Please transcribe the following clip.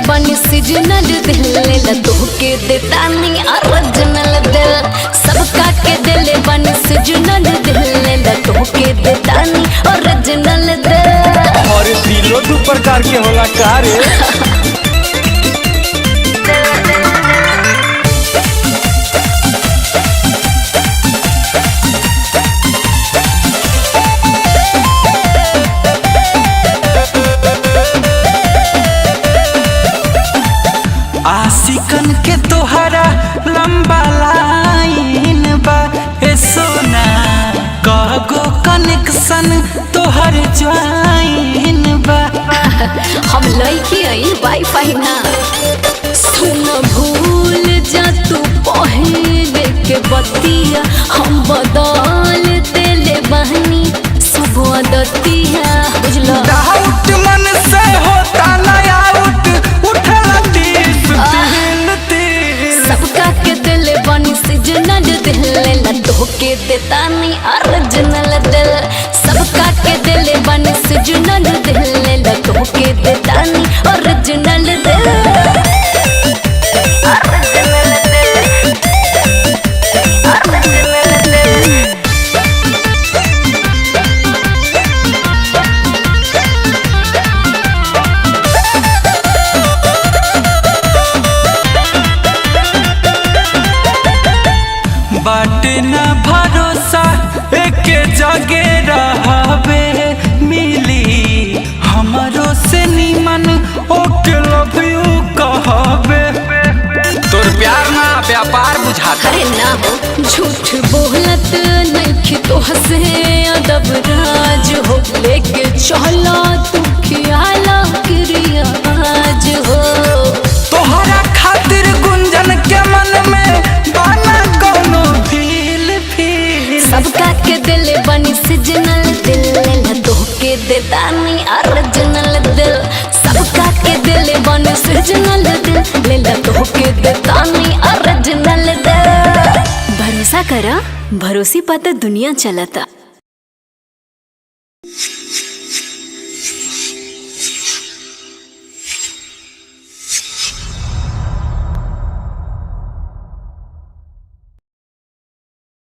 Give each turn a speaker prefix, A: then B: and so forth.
A: बनी सीजनल दिल लेला तोहके देता नहीं ओरिजिनल दिल। सबका के दिल बनी सीजनल दिल लेला तोहके देता नहीं ओरिजिनल दिल।
B: और दिलो दू प्रकार के होला का रे। आशिकन के तोहरा लंबा लाइन बा ए सोना, कगो कनेक्शन तोहर ज्वाइन बा।
A: हम लइकी आई वाईफाई ना सुन भूल जा तू पहले के बतिया। हम बदल देले बहनी सब आदतिया बुझला।
B: डाउट मन से होता ना आउट उठला तीस
A: सबका के दिल बनी सीजनल दिल लेला तोहके देता नहीं ओरिजिनल दिल। सबका के दिल बनी सीजनल दिल लेला तोहके देता नहीं ओरिजिनल दिल। ओरिजिनल दिल, ओरिजिनल दिल।
B: बाटे ना भरोसा एक जगे रहबे मिली, हमरो से निमन ओके लव यू कहबे। तोर प्यार ना व्यापार बुझाता।
A: अरे ना हो झूठ बोलत नहीं तो हंसे अदब राज हो। लेके चला तू खियाला क्रियाज हो।
B: तोहरा खातिर गुंजन के मन में बाना कोनो फील फील।
A: सबका के दिल बनी सीजनल दिल लेला तोहके देता नहीं ओरिजिनल दिल। सबका के दिल बनी सीजनल दिल लेला तोहके देता नहीं ओरिजिनल दिल। भरोसा करा, भरोसी पाता दुनिया चलता।